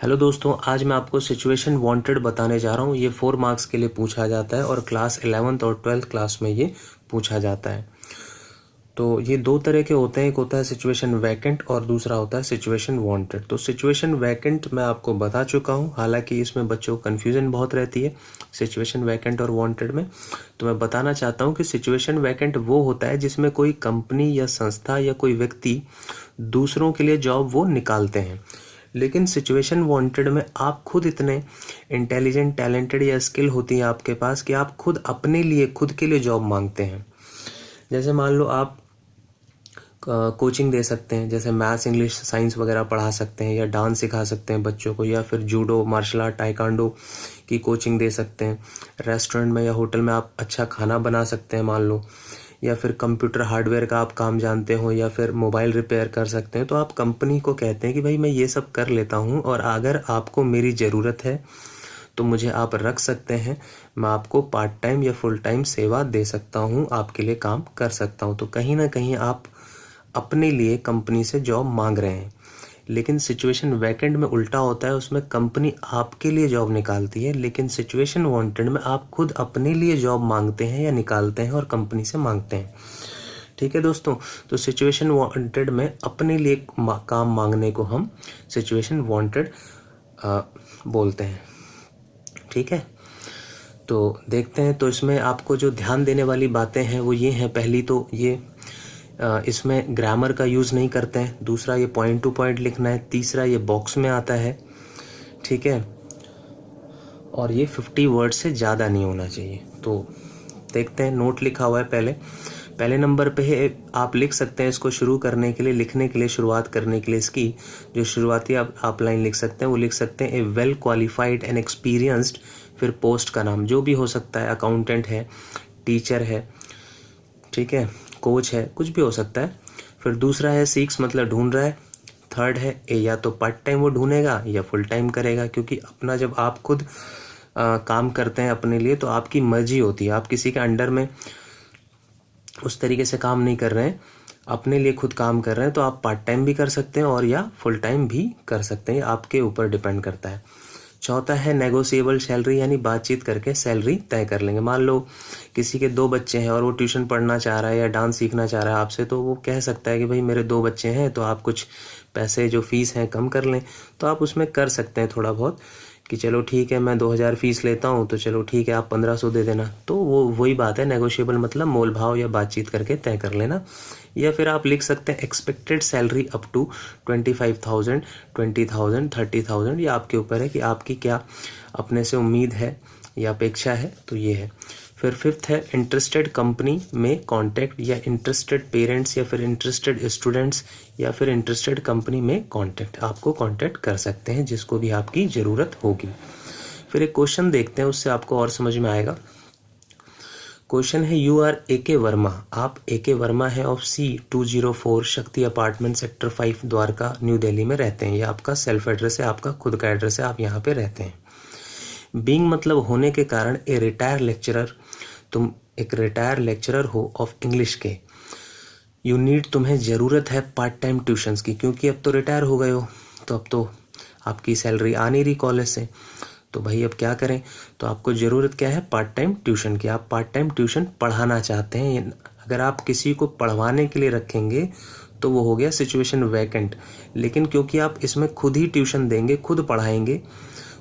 Hello दोस्तों, आज मैं आपको सिचुएशन वांटेड बताने जा रहा हूँ। ये 4 मार्क्स के लिए पूछा जाता है और क्लास 11th और 12th क्लास में ये पूछा जाता है। तो ये दो तरह के होते हैं, एक होता है सिचुएशन वैकेंट और दूसरा होता है सिचुएशन वांटेड। तो सिचुएशन वैकेंट मैं आपको बता चुका हूँ, हालांकि इसमें बच्चों को कन्फ्यूजन बहुत रहती है सिचुएशन वैकेंट और वांटेड में। तो मैं बताना चाहता हूँ कि सिचुएशन वैकेंट वो होता है जिसमें कोई कंपनी या संस्था या कोई व्यक्ति दूसरों के लिए जॉब वो निकालते हैं, लेकिन सिचुएशन वांटेड में आप खुद इतने इंटेलिजेंट, टैलेंटेड या स्किल होती है आपके पास कि आप खुद अपने लिए, खुद के लिए जॉब मांगते हैं। जैसे मान लो आप कोचिंग दे सकते हैं, जैसे मैथ्स, इंग्लिश, साइंस वगैरह पढ़ा सकते हैं, या डांस सिखा सकते हैं बच्चों को, या फिर जूडो, मार्शल आर्ट, टाइकांडो की कोचिंग दे सकते हैं। रेस्टोरेंट में या होटल में आप अच्छा खाना बना सकते हैं मान लो, या फिर कंप्यूटर हार्डवेयर का आप काम जानते हो, या फिर मोबाइल रिपेयर कर सकते हैं। तो आप कंपनी को कहते हैं कि भाई मैं ये सब कर लेता हूँ और अगर आपको मेरी ज़रूरत है तो मुझे आप रख सकते हैं, मैं आपको पार्ट टाइम या फुल टाइम सेवा दे सकता हूँ, आपके लिए काम कर सकता हूँ। तो कहीं ना कहीं आप अपने लिए कंपनी से जॉब मांग रहे हैं। लेकिन सिचुएशन वैकेंट में उल्टा होता है, उसमें कंपनी आपके लिए जॉब निकालती है, लेकिन सिचुएशन वांटेड में आप खुद अपने लिए जॉब मांगते हैं या निकालते हैं और कंपनी से मांगते हैं। ठीक है दोस्तों, तो सिचुएशन वांटेड में अपने लिए काम मांगने को हम सिचुएशन वांटेड बोलते हैं। ठीक है, तो देखते हैं। तो इसमें आपको जो ध्यान देने वाली बातें हैं वो ये हैं, पहली तो ये इसमें ग्रामर का यूज़ नहीं करते हैं, दूसरा ये पॉइंट टू पॉइंट लिखना है, तीसरा ये बॉक्स में आता है। ठीक है, और ये 50 वर्ड से ज़्यादा नहीं होना चाहिए। तो देखते हैं, नोट लिखा हुआ है पहले नंबर पे है। आप लिख सकते हैं इसको शुरू करने के लिए, लिखने के लिए, शुरुआत करने के लिए इसकी जो शुरुआती आप लाइन लिख सकते हैं वो लिख सकते हैं, ए वेल क्वालिफाइड एंड एक्सपीरियंस्ड, फिर पोस्ट का नाम जो भी हो सकता है, अकाउंटेंट है, टीचर है, ठीक है, कोच है, कुछ भी हो सकता है। फिर दूसरा है सीक्स, मतलब ढूंढ रहा है। थर्ड है ए, या तो पार्ट टाइम वो ढूंढेगा या फुल टाइम करेगा, क्योंकि अपना जब आप खुद काम करते हैं अपने लिए तो आपकी मर्जी होती है, आप किसी के अंडर में उस तरीके से काम नहीं कर रहे हैं, अपने लिए खुद काम कर रहे हैं। तो आप पार्ट टाइम भी कर सकते हैं और या फुल टाइम भी कर सकते हैं, आपके ऊपर डिपेंड करता है। चौथा है नेगोशिएबल सैलरी, यानी बातचीत करके सैलरी तय कर लेंगे। मान लो किसी के 2 बच्चे हैं और वो ट्यूशन पढ़ना चाह रहा है या डांस सीखना चाह रहा है आपसे, तो वो कह सकता है कि भाई मेरे 2 बच्चे हैं तो आप कुछ पैसे जो फीस हैं कम कर लें। तो आप उसमें कर सकते हैं थोड़ा बहुत कि चलो ठीक है, मैं 2000 फीस लेता हूँ तो चलो ठीक है आप 1500 दे देना। तो वो वही बात है, नेगोशिएबल मतलब मोल भाव या बातचीत करके तय कर लेना। या फिर आप लिख सकते हैं एक्सपेक्टेड सैलरी अप टू 25,000, 20,000, 30,000। ये आपके ऊपर है कि आपकी क्या अपने से उम्मीद है या अपेक्षा है, तो ये है। फिर फिफ्थ है इंटरेस्टेड कंपनी में कॉन्टैक्ट, या इंटरेस्टेड पेरेंट्स, या फिर इंटरेस्टेड स्टूडेंट्स, या फिर इंटरेस्टेड कंपनी में कॉन्टैक्ट, आपको कॉन्टैक्ट कर सकते हैं जिसको भी आपकी ज़रूरत होगी। फिर एक क्वेश्चन देखते हैं, उससे आपको और समझ में आएगा। क्वेश्चन है, यू आर AK वर्मा, आप AK वर्मा है, ऑफ C204 शक्ति apartment sector 5 Dwarka new Delhi में रहते हैं। ये आपका सेल्फ एड्रेस है, आपका खुद का एड्रेस है, आप यहाँ पे रहते हैं। बीइंग मतलब होने के कारण, ए रिटायर लेक्चरर, तुम एक रिटायर लेक्चरर हो ऑफ इंग्लिश के। यू नीड, तुम्हें ज़रूरत है पार्ट टाइम ट्यूशन्स की, क्योंकि अब तो रिटायर हो गए हो, तो अब तो आपकी सैलरी आ नहीं रही कॉलेज से, तो भाई अब क्या करें। तो आपको ज़रूरत क्या है, पार्ट टाइम ट्यूशन की। आप पार्ट टाइम ट्यूशन पढ़ाना चाहते हैं। अगर आप किसी को पढ़वाने के लिए रखेंगे तो वो हो गया सिचुएशन वैकेंट, लेकिन क्योंकि आप इसमें खुद ही ट्यूशन देंगे, खुद पढ़ाएंगे,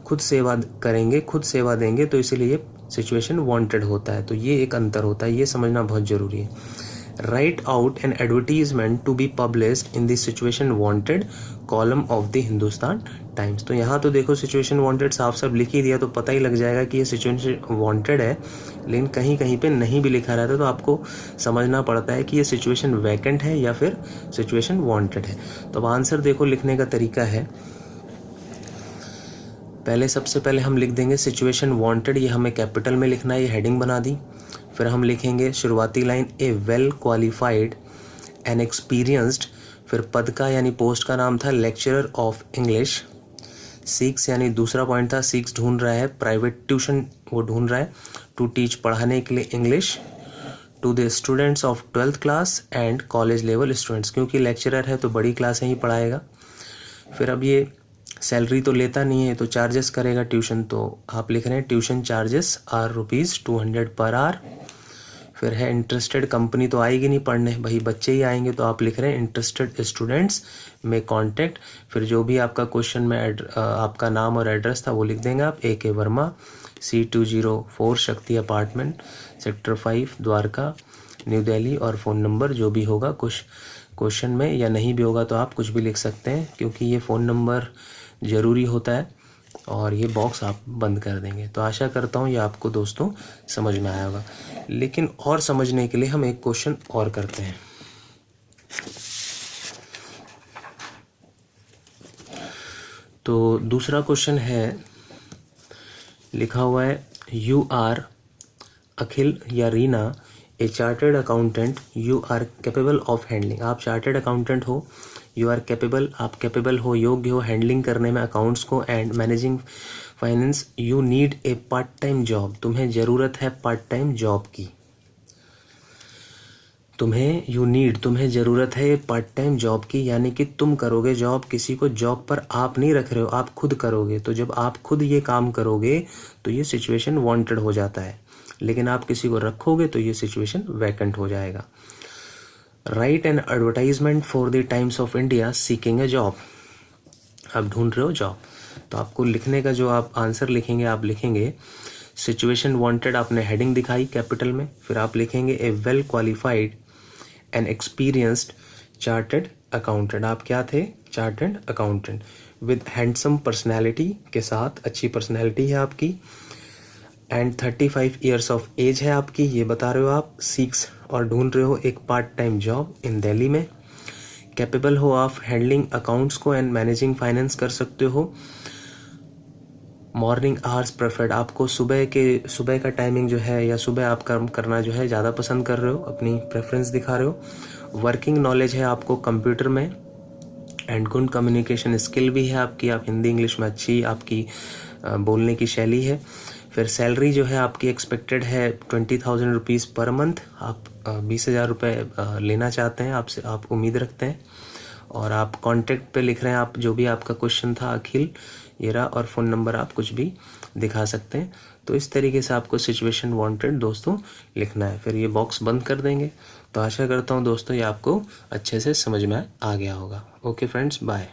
खुद सेवा करेंगे, खुद सेवा देंगे, तो इसीलिए सिचुएशन वांटेड होता है। तो ये एक अंतर होता है, ये समझना बहुत ज़रूरी है। Write out an advertisement to be published in the situation wanted column of the Hindustan Times. तो यहाँ तो देखो सिचुएशन वांटेड साफ साफ लिख ही दिया, तो पता ही लग जाएगा कि ये सिचुएशन वांटेड है, लेकिन कहीं कहीं पे नहीं भी लिखा रहता, तो आपको समझना पड़ता है कि ये सिचुएशन वैकेंट है या फिर सिचुएशन वांटेड है। तो अब आंसर देखो, लिखने का तरीका है, सबसे पहले हम लिख देंगे सिचुएशन वांटेड, ये हमें कैपिटल में लिखना है, ये हेडिंग बना दी। फिर हम लिखेंगे शुरुआती line, A well qualified and experienced, फिर पद का यानी पोस्ट का नाम था लेक्चरर ऑफ इंग्लिश। सीक्स यानी दूसरा पॉइंट था, सीक्स ढूंढ रहा है प्राइवेट ट्यूशन, वो ढूंढ रहा है टू टीच, पढ़ाने के लिए English, to the students of 12th class and college level students, क्योंकि लेक्चरर है तो बड़ी क्लासें ही पढ़ाएगा। फिर अब ये सैलरी तो लेता नहीं है तो चार्जेस करेगा ट्यूशन, तो आप लिख रहे हैं tuition charges are ₹200 per hour. फिर है इंटरेस्टेड, कंपनी तो आएगी नहीं पढ़ने, भाई बच्चे ही आएंगे, तो आप लिख रहे हैं इंटरेस्टेड स्टूडेंट्स में कॉन्टैक्ट। फिर जो भी आपका क्वेश्चन में आपका नाम और एड्रेस था वो लिख देंगे आप, AK वर्मा, C204 शक्ति apartment, sector 5 Dwarka, new Delhi, और फ़ोन नंबर जो भी होगा कुछ क्वेश्चन में, या नहीं भी होगा तो आप कुछ भी लिख सकते हैं, क्योंकि ये फ़ोन नंबर ज़रूरी होता है। और ये बॉक्स आप बंद कर देंगे। तो आशा करता हूँ ये आपको दोस्तों समझ में आया होगा। लेकिन और समझने के लिए हम एक क्वेश्चन और करते हैं। तो दूसरा क्वेश्चन है, लिखा हुआ है यू आर अखिल या Reena a chartered accountant, you are capable of handling. आप चार्टर्ड अकाउंटेंट हो, यू आर कैपेबल, आप कैपेबल हो, योग्य हो हैंडलिंग करने में अकाउंट्स को and managing finance. You need a part time job, तुम्हें ज़रूरत है पार्ट टाइम जॉब की। तुम्हें ज़रूरत है पार्ट टाइम जॉब की, यानी कि तुम करोगे जॉब, किसी को जॉब पर आप नहीं रख रहे हो, आप खुद करोगे। तो जब आप खुद ये काम करोगे तो ये सिचुएशन वांटेड हो जाता है, लेकिन आप किसी को रखोगे तो ये सिचुएशन वैकेंट हो जाएगा। Right an advertisement for the times of India seeking A job, आप ढूंढ रहे हो जॉब। तो आपको लिखने का जो आप आंसर लिखेंगे, आप लिखेंगे सिचुएशन वांटेड, आपने हेडिंग दिखाई कैपिटल में, फिर आप लिखेंगे a well qualified and experienced chartered accountant. आप क्या थे? Chartered accountant with handsome personality, के साथ अच्छी पर्सनैलिटी है आपकी, एंड 35 ईयर्स ऑफ एज है आपकी, ये बता रहे हो आप। सीक्स और ढूंढ रहे हो एक part time job in Delhi में। कैपेबल हो आप हैंडलिंग अकाउंट्स को एंड मैनेजिंग फाइनेंस कर सकते हो। मॉर्निंग आवर्स प्रेफर्ड, आपको सुबह का टाइमिंग जो है या सुबह आप काम करना जो है ज़्यादा पसंद कर रहे हो, अपनी प्रेफरेंस दिखा रहे हो। वर्किंग नॉलेज है आपको कंप्यूटर में, एंड गुड कम्युनिकेशन स्किल भी है आपकी, आप हिंदी इंग्लिश में अच्छी आपकी बोलने की शैली है। फिर सैलरी जो है आपकी एक्सपेक्टेड है 20,000 रुपीज़ पर मंथ, आप 20,000 रुपये लेना चाहते हैं, आपसे आप उम्मीद रखते हैं। और आप कॉन्टैक्ट पे लिख रहे हैं, आप जो भी आपका क्वेश्चन था अखिल ये रहा, और फ़ोन नंबर आप कुछ भी दिखा सकते हैं। तो इस तरीके से आपको सिचुएशन वांटेड दोस्तों लिखना है, फिर ये बॉक्स बंद कर देंगे। तो आशा करता हूँ दोस्तों ये आपको अच्छे से समझ में आ गया होगा। Okay friends, bye.